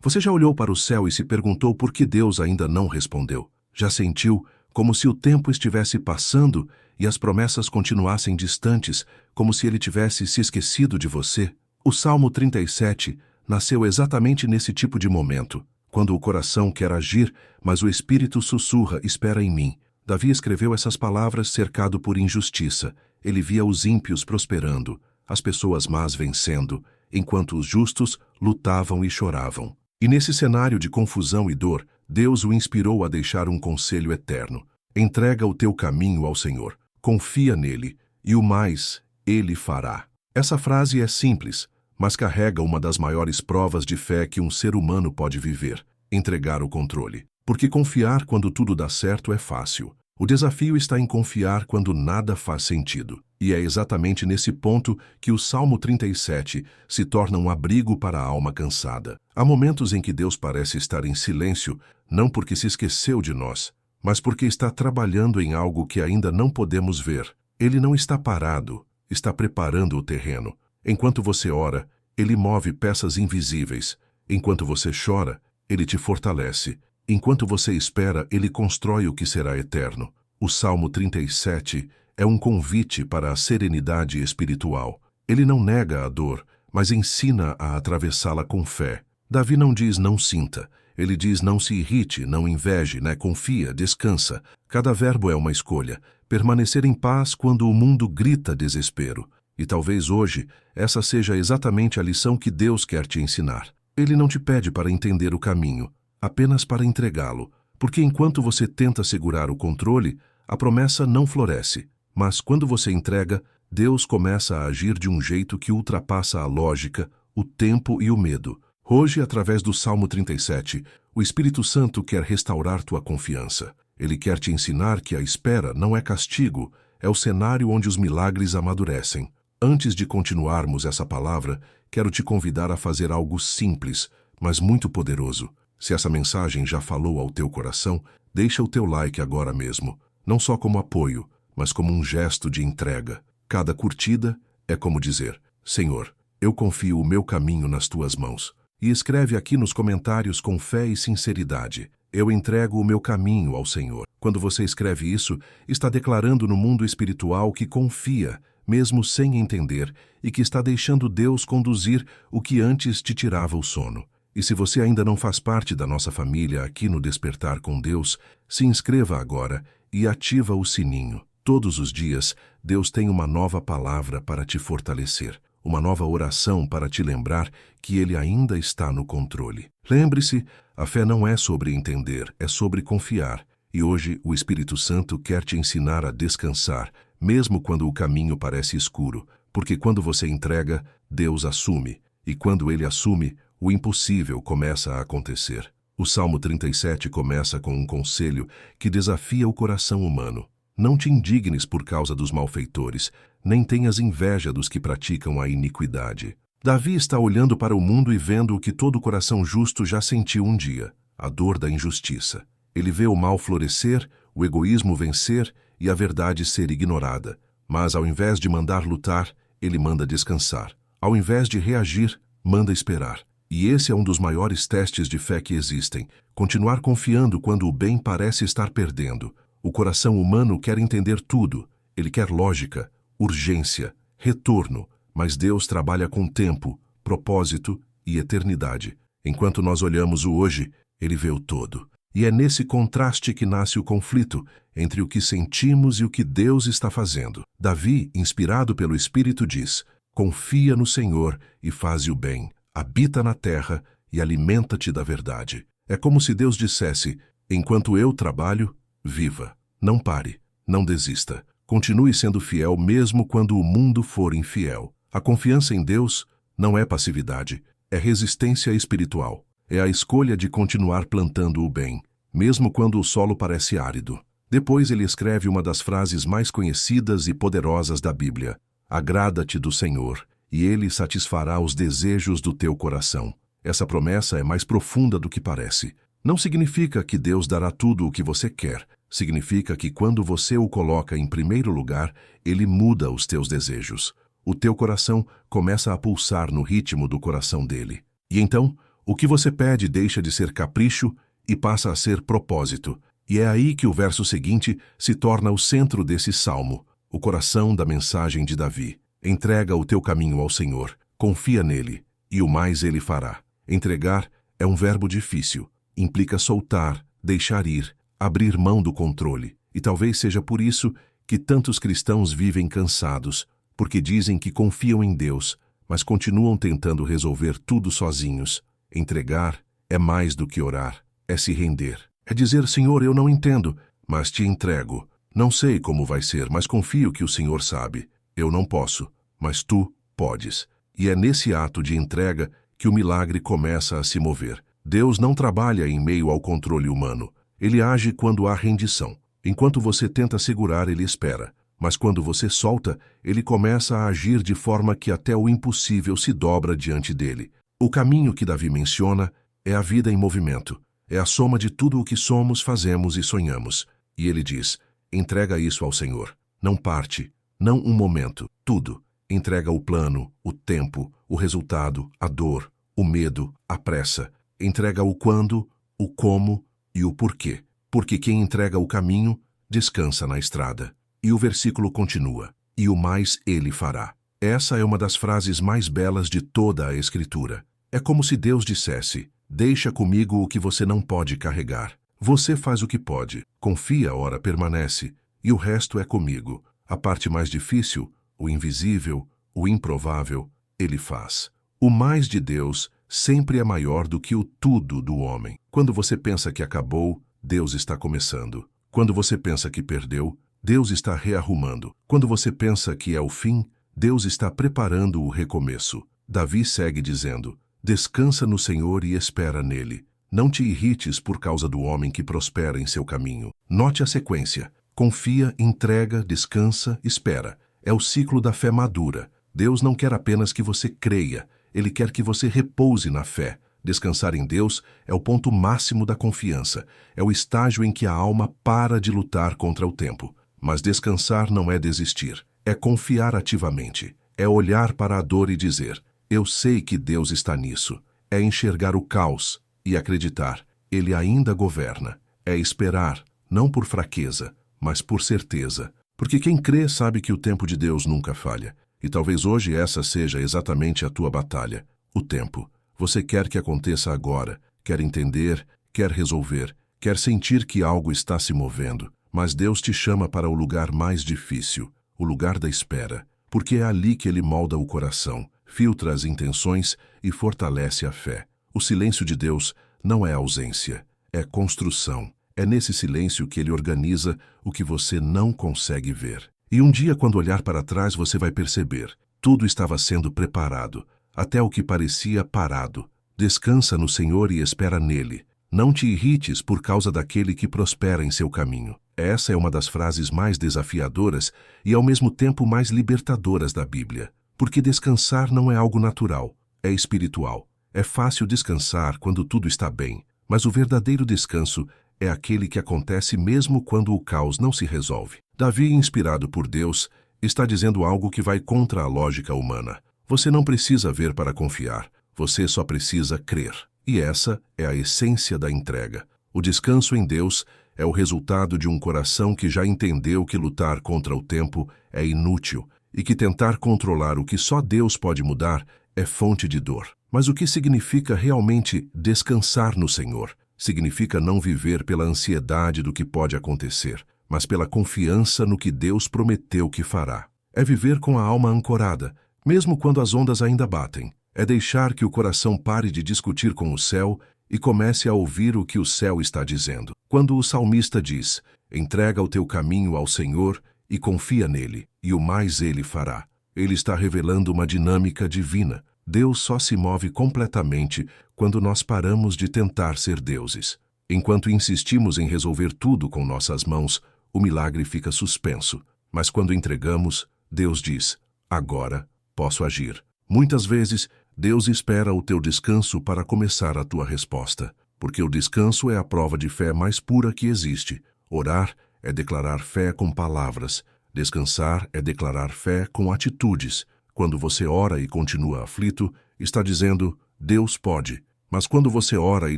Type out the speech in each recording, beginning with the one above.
Você já olhou para o céu e se perguntou por que Deus ainda não respondeu? Já sentiu como se o tempo estivesse passando e as promessas continuassem distantes, como se ele tivesse se esquecido de você? O Salmo 37 nasceu exatamente nesse tipo de momento, quando o coração quer agir, mas o espírito sussurra: espera em mim. Davi escreveu essas palavras cercado por injustiça. Ele via os ímpios prosperando, as pessoas más vencendo, enquanto os justos lutavam e choravam. E nesse cenário de confusão e dor, Deus o inspirou a deixar um conselho eterno. Entrega o teu caminho ao Senhor, confia nele, e o mais ele fará. Essa frase é simples, mas carrega uma das maiores provas de fé que um ser humano pode viver: entregar o controle. Porque confiar quando tudo dá certo é fácil. O desafio está em confiar quando nada faz sentido. E é exatamente nesse ponto que o Salmo 37 se torna um abrigo para a alma cansada. Há momentos em que Deus parece estar em silêncio, não porque se esqueceu de nós, mas porque está trabalhando em algo que ainda não podemos ver. Ele não está parado, está preparando o terreno. Enquanto você ora, ele move peças invisíveis. Enquanto você chora, ele te fortalece. Enquanto você espera, ele constrói o que será eterno. O Salmo 37 é um convite para a serenidade espiritual. Ele não nega a dor, mas ensina a atravessá-la com fé. Davi não diz não sinta. Ele diz não se irrite, não inveje, confia, descansa. Cada verbo é uma escolha. Permanecer em paz quando o mundo grita desespero. E talvez hoje essa seja exatamente a lição que Deus quer te ensinar. Ele não te pede para entender o caminho, apenas para entregá-lo, porque enquanto você tenta segurar o controle, a promessa não floresce. Mas quando você entrega, Deus começa a agir de um jeito que ultrapassa a lógica, o tempo e o medo. Hoje, através do Salmo 37, o Espírito Santo quer restaurar tua confiança. Ele quer te ensinar que a espera não é castigo, é o cenário onde os milagres amadurecem. Antes de continuarmos essa palavra, quero te convidar a fazer algo simples, mas muito poderoso. Se essa mensagem já falou ao teu coração, deixa o teu like agora mesmo, não só como apoio, mas como um gesto de entrega. Cada curtida é como dizer: Senhor, eu confio o meu caminho nas tuas mãos. E escreve aqui nos comentários com fé e sinceridade: eu entrego o meu caminho ao Senhor. Quando você escreve isso, está declarando no mundo espiritual que confia, mesmo sem entender, e que está deixando Deus conduzir o que antes te tirava o sono. E se você ainda não faz parte da nossa família aqui no Despertar com Deus, se inscreva agora e ativa o sininho. Todos os dias, Deus tem uma nova palavra para te fortalecer, uma nova oração para te lembrar que Ele ainda está no controle. Lembre-se, a fé não é sobre entender, é sobre confiar. E hoje o Espírito Santo quer te ensinar a descansar, mesmo quando o caminho parece escuro, porque quando você entrega, Deus assume. E quando Ele assume, o impossível começa a acontecer. O Salmo 37 começa com um conselho que desafia o coração humano. Não te indignes por causa dos malfeitores, nem tenhas inveja dos que praticam a iniquidade. Davi está olhando para o mundo e vendo o que todo coração justo já sentiu um dia: a dor da injustiça. Ele vê o mal florescer, o egoísmo vencer e a verdade ser ignorada. Mas ao invés de mandar lutar, ele manda descansar. Ao invés de reagir, manda esperar. E esse é um dos maiores testes de fé que existem: continuar confiando quando o bem parece estar perdendo. O coração humano quer entender tudo. Ele quer lógica, urgência, retorno. Mas Deus trabalha com tempo, propósito e eternidade. Enquanto nós olhamos o hoje, Ele vê o todo. E é nesse contraste que nasce o conflito entre o que sentimos e o que Deus está fazendo. Davi, inspirado pelo Espírito, diz: confia no Senhor e faze o bem. Habita na terra e alimenta-te da verdade. É como se Deus dissesse: enquanto eu trabalho, viva. Não pare, não desista. Continue sendo fiel mesmo quando o mundo for infiel. A confiança em Deus não é passividade, é resistência espiritual. É a escolha de continuar plantando o bem, mesmo quando o solo parece árido. Depois ele escreve uma das frases mais conhecidas e poderosas da Bíblia: agrada-te do Senhor, e Ele satisfará os desejos do teu coração. Essa promessa é mais profunda do que parece. Não significa que Deus dará tudo o que você quer. Significa que quando você o coloca em primeiro lugar, Ele muda os teus desejos. O teu coração começa a pulsar no ritmo do coração dele. E então, O que você pede deixa de ser capricho e passa a ser propósito. E é aí que o verso seguinte se torna o centro desse salmo, o coração da mensagem de Davi. Entrega o teu caminho ao Senhor, confia nele, e o mais ele fará. Entregar é um verbo difícil, implica soltar, deixar ir, abrir mão do controle. E talvez seja por isso que tantos cristãos vivem cansados, porque dizem que confiam em Deus, mas continuam tentando resolver tudo sozinhos. Entregar é mais do que orar, é se render. É dizer, Senhor, eu não entendo, mas te entrego. Não sei como vai ser, mas confio que o Senhor sabe. Eu não posso, mas tu podes. E é nesse ato de entrega que o milagre começa a se mover. Deus não trabalha em meio ao controle humano. Ele age quando há rendição. Enquanto você tenta segurar, ele espera. Mas quando você solta, ele começa a agir de forma que até o impossível se dobra diante dele. O caminho que Davi menciona é a vida em movimento. É a soma de tudo o que somos, fazemos e sonhamos. E ele diz, entrega isso ao Senhor. Não parte, não um momento, tudo. Entrega o plano, o tempo, o resultado, a dor, o medo, a pressa. Entrega o quando, o como e o porquê. Porque quem entrega o caminho, descansa na estrada. E o versículo continua, e o mais ele fará. Essa é uma das frases mais belas de toda a Escritura. É como se Deus dissesse, deixa comigo o que você não pode carregar. Você faz o que pode, confia, ora permanece, e o resto é comigo. A parte mais difícil, o invisível, o improvável, ele faz. O mais de Deus sempre é maior do que o tudo do homem. Quando você pensa que acabou, Deus está começando. Quando você pensa que perdeu, Deus está rearrumando. Quando você pensa que é o fim, Deus está preparando o recomeço. Davi segue dizendo, descansa no Senhor e espera nele. Não te irrites por causa do homem que prospera em seu caminho. Note a sequência. Confia, entrega, descansa, espera. É o ciclo da fé madura. Deus não quer apenas que você creia. Ele quer que você repouse na fé. Descansar em Deus é o ponto máximo da confiança. É o estágio em que a alma para de lutar contra o tempo. Mas descansar não é desistir. É confiar ativamente. É olhar para a dor e dizer, eu sei que Deus está nisso. É enxergar o caos e acreditar, ele ainda governa. É esperar, não por fraqueza, mas por certeza. Porque quem crê sabe que o tempo de Deus nunca falha. E talvez hoje essa seja exatamente a tua batalha. O tempo. Você quer que aconteça agora, quer entender, quer resolver, quer sentir que algo está se movendo. Mas Deus te chama para o lugar mais difícil, o lugar da espera. Porque é ali que ele molda o coração, filtra as intenções e fortalece a fé. O silêncio de Deus não é ausência, é construção. É nesse silêncio que ele organiza o que você não consegue ver. E um dia, quando olhar para trás, você vai perceber. Tudo estava sendo preparado, até o que parecia parado. Descansa no Senhor e espera nele. Não te irrites por causa daquele que prospera em seu caminho. Essa é uma das frases mais desafiadoras e ao mesmo tempo mais libertadoras da Bíblia. Porque descansar não é algo natural, é espiritual. É fácil descansar quando tudo está bem, mas o verdadeiro descanso é aquele que acontece mesmo quando o caos não se resolve. Davi, inspirado por Deus, está dizendo algo que vai contra a lógica humana. Você não precisa ver para confiar, você só precisa crer. E essa é a essência da entrega. O descanso em Deus é o resultado de um coração que já entendeu que lutar contra o tempo é inútil e que tentar controlar o que só Deus pode mudar é fonte de dor. Mas o que significa realmente descansar no Senhor? Significa não viver pela ansiedade do que pode acontecer, mas pela confiança no que Deus prometeu que fará. É viver com a alma ancorada, mesmo quando as ondas ainda batem. É deixar que o coração pare de discutir com o céu e comece a ouvir o que o céu está dizendo. Quando o salmista diz, entrega o teu caminho ao Senhor e confia nele, e o mais ele fará. Ele está revelando uma dinâmica divina. Deus só se move completamente quando nós paramos de tentar ser deuses. Enquanto insistimos em resolver tudo com nossas mãos, o milagre fica suspenso. Mas quando entregamos, Deus diz, agora posso agir. Muitas vezes, Deus espera o teu descanso para começar a tua resposta, porque o descanso é a prova de fé mais pura que existe. Orar é declarar fé com palavras. Descansar é declarar fé com atitudes. Quando você ora e continua aflito, está dizendo, Deus pode, Mas quando você ora e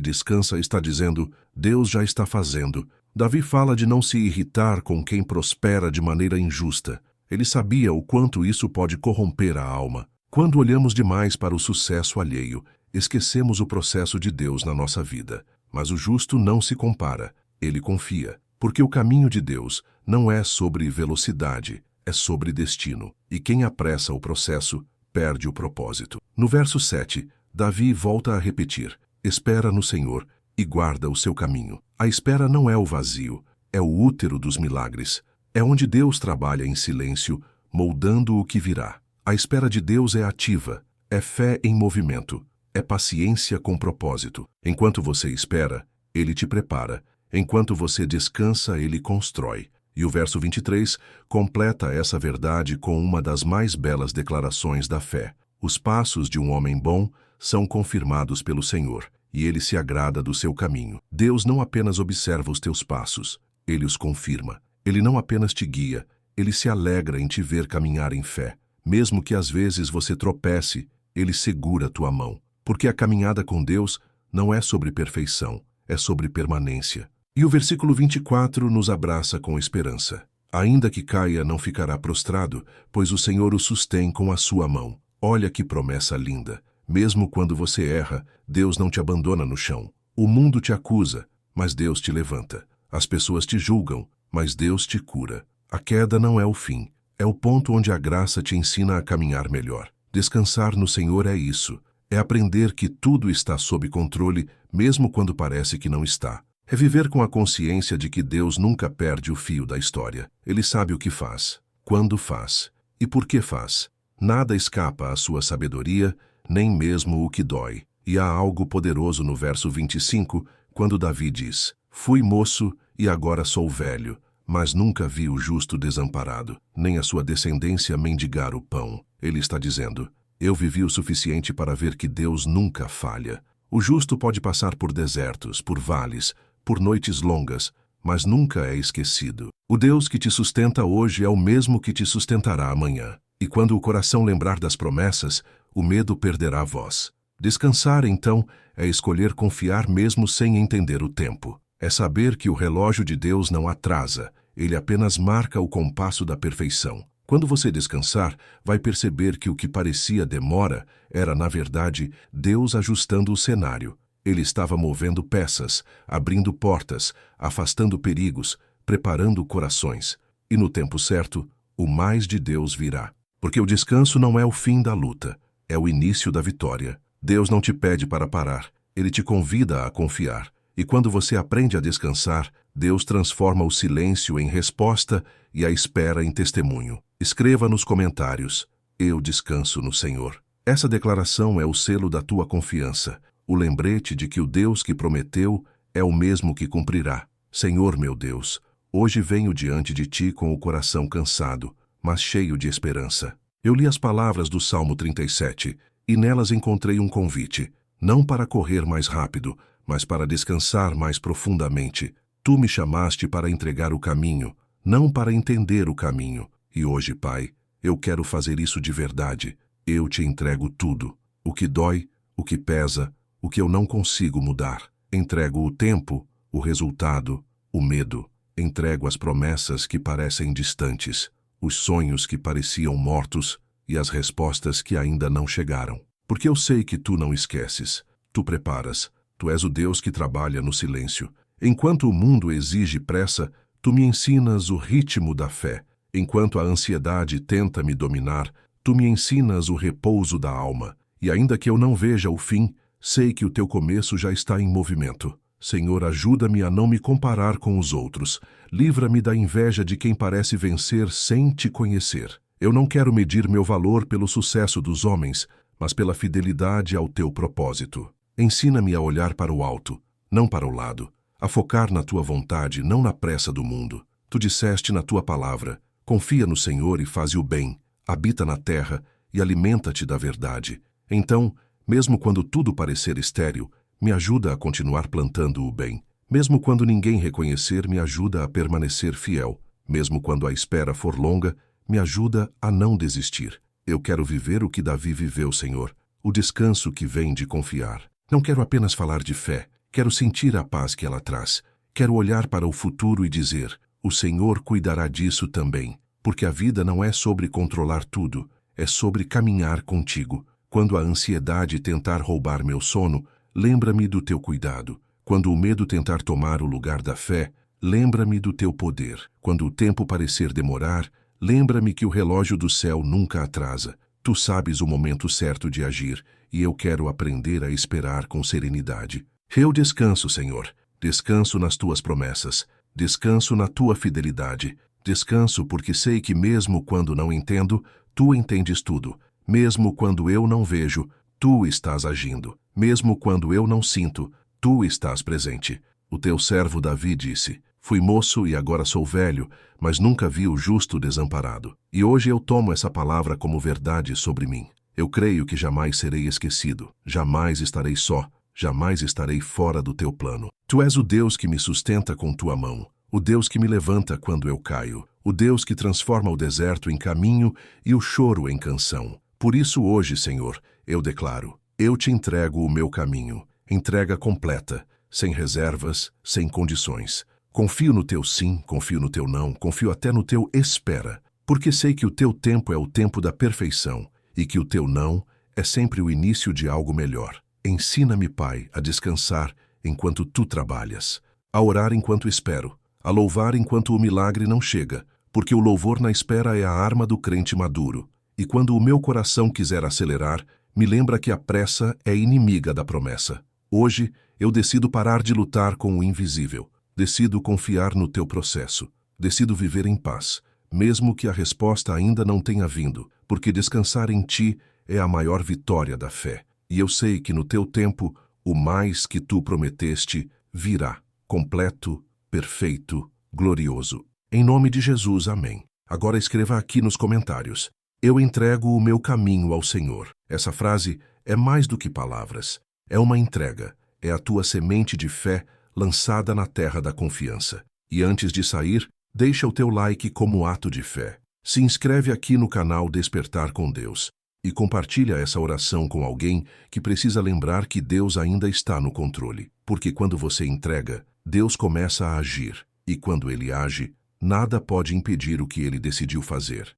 descansa, está dizendo, Deus já está fazendo. Davi fala de não se irritar com quem prospera de maneira injusta. Ele sabia o quanto isso pode corromper a alma. Quando olhamos demais para o sucesso alheio, esquecemos o processo de Deus na nossa vida. Mas o justo não se compara, ele confia. Porque o caminho de Deus não é sobre velocidade, é sobre destino. E quem apressa o processo, perde o propósito. No verso 7, Davi volta a repetir, espera no Senhor e guarda o seu caminho. A espera não é o vazio, é o útero dos milagres. É onde Deus trabalha em silêncio, moldando o que virá. A espera de Deus é ativa, é fé em movimento, é paciência com propósito. Enquanto você espera, Ele te prepara. Enquanto você descansa, Ele constrói. E o verso 23 completa essa verdade com uma das mais belas declarações da fé. Os passos de um homem bom são confirmados pelo Senhor, e Ele se agrada do seu caminho. Deus não apenas observa os teus passos, Ele os confirma. Ele não apenas te guia, Ele se alegra em te ver caminhar em fé. Mesmo que às vezes você tropece, Ele segura tua mão. Porque a caminhada com Deus não é sobre perfeição, é sobre permanência. E o versículo 24 nos abraça com esperança. Ainda que caia, não ficará prostrado, pois o Senhor o sustém com a sua mão. Olha que promessa linda. Mesmo quando você erra, Deus não te abandona no chão. O mundo te acusa, mas Deus te levanta. As pessoas te julgam, mas Deus te cura. A queda não é o fim, é o ponto onde a graça te ensina a caminhar melhor. Descansar no Senhor é isso. É aprender que tudo está sob controle, mesmo quando parece que não está. É viver com a consciência de que Deus nunca perde o fio da história. Ele sabe o que faz, quando faz e por que faz. Nada escapa à sua sabedoria, nem mesmo o que dói. E há algo poderoso no verso 25, quando Davi diz, fui moço e agora sou velho, mas nunca vi o justo desamparado, nem a sua descendência mendigar o pão. Ele está dizendo, eu vivi o suficiente para ver que Deus nunca falha. O justo pode passar por desertos, por vales, por noites longas, mas nunca é esquecido. O Deus que te sustenta hoje é o mesmo que te sustentará amanhã. E quando o coração lembrar das promessas, o medo perderá a voz. Descansar, então, é escolher confiar mesmo sem entender o tempo. É saber que o relógio de Deus não atrasa, ele apenas marca o compasso da perfeição. Quando você descansar, vai perceber que o que parecia demora era, na verdade, Deus ajustando o cenário. Ele estava movendo peças, abrindo portas, afastando perigos, preparando corações. E no tempo certo, o mais de Deus virá. Porque o descanso não é o fim da luta, é o início da vitória. Deus não te pede para parar, Ele te convida a confiar. E quando você aprende a descansar, Deus transforma o silêncio em resposta e a espera em testemunho. Escreva nos comentários, eu descanso no Senhor. Essa declaração é o selo da tua confiança, o lembrete de que o Deus que prometeu é o mesmo que cumprirá. Senhor meu Deus, hoje venho diante de ti com o coração cansado, mas cheio de esperança. Eu li as palavras do Salmo 37 e nelas encontrei um convite, não para correr mais rápido, mas para descansar mais profundamente. Tu me chamaste para entregar o caminho, não para entender o caminho. E hoje, Pai, eu quero fazer isso de verdade. Eu te entrego tudo. O que dói, o que pesa, o que eu não consigo mudar. Entrego o tempo, o resultado, o medo. Entrego as promessas que parecem distantes, os sonhos que pareciam mortos e as respostas que ainda não chegaram. Porque eu sei que tu não esqueces. Tu preparas. Tu és o Deus que trabalha no silêncio. Enquanto o mundo exige pressa, tu me ensinas o ritmo da fé. Enquanto a ansiedade tenta me dominar, tu me ensinas o repouso da alma. E ainda que eu não veja o fim, sei que o teu começo já está em movimento. Senhor, ajuda-me a não me comparar com os outros. Livra-me da inveja de quem parece vencer sem te conhecer. Eu não quero medir meu valor pelo sucesso dos homens, mas pela fidelidade ao teu propósito. Ensina-me a olhar para o alto, não para o lado, a focar na tua vontade, não na pressa do mundo. Tu disseste na tua palavra, confia no Senhor e faze o bem, habita na terra e alimenta-te da verdade. Então, mesmo quando tudo parecer estéril, me ajuda a continuar plantando o bem. Mesmo quando ninguém reconhecer, me ajuda a permanecer fiel. Mesmo quando a espera for longa, me ajuda a não desistir. Eu quero viver o que Davi viveu, Senhor, o descanso que vem de confiar. Não quero apenas falar de fé, quero sentir a paz que ela traz. Quero olhar para o futuro e dizer: o Senhor cuidará disso também, porque a vida não é sobre controlar tudo, é sobre caminhar contigo. Quando a ansiedade tentar roubar meu sono, lembra-me do teu cuidado. Quando o medo tentar tomar o lugar da fé, lembra-me do teu poder. Quando o tempo parecer demorar, lembra-me que o relógio do céu nunca atrasa. Tu sabes o momento certo de agir, e eu quero aprender a esperar com serenidade. Eu descanso, Senhor. Descanso nas tuas promessas. Descanso na tua fidelidade. Descanso porque sei que mesmo quando não entendo, tu entendes tudo. Mesmo quando eu não vejo, tu estás agindo. Mesmo quando eu não sinto, tu estás presente. O teu servo Davi disse: fui moço e agora sou velho, mas nunca vi o justo desamparado. E hoje eu tomo essa palavra como verdade sobre mim. Eu creio que jamais serei esquecido, jamais estarei só, jamais estarei fora do teu plano. Tu és o Deus que me sustenta com tua mão, o Deus que me levanta quando eu caio, o Deus que transforma o deserto em caminho e o choro em canção. Por isso hoje, Senhor, eu declaro: eu te entrego o meu caminho, entrega completa, sem reservas, sem condições. Confio no teu sim, confio no teu não, confio até no teu espera, porque sei que o teu tempo é o tempo da perfeição e que o teu não é sempre o início de algo melhor. Ensina-me, Pai, a descansar enquanto tu trabalhas, a orar enquanto espero, a louvar enquanto o milagre não chega, porque o louvor na espera é a arma do crente maduro. E quando o meu coração quiser acelerar, me lembra que a pressa é inimiga da promessa. Hoje, eu decido parar de lutar com o invisível. Decido confiar no teu processo. Decido viver em paz, mesmo que a resposta ainda não tenha vindo, porque descansar em ti é a maior vitória da fé. E eu sei que no teu tempo, o mais que tu prometeste virá, completo, perfeito, glorioso. Em nome de Jesus, amém. Agora escreva aqui nos comentários: eu entrego o meu caminho ao Senhor. Essa frase é mais do que palavras. É uma entrega. É a tua semente de fé lançada na terra da confiança. E antes de sair, deixa o teu like como ato de fé. Se inscreve aqui no canal Despertar com Deus e compartilha essa oração com alguém que precisa lembrar que Deus ainda está no controle. Porque quando você entrega, Deus começa a agir. E quando Ele age, nada pode impedir o que Ele decidiu fazer.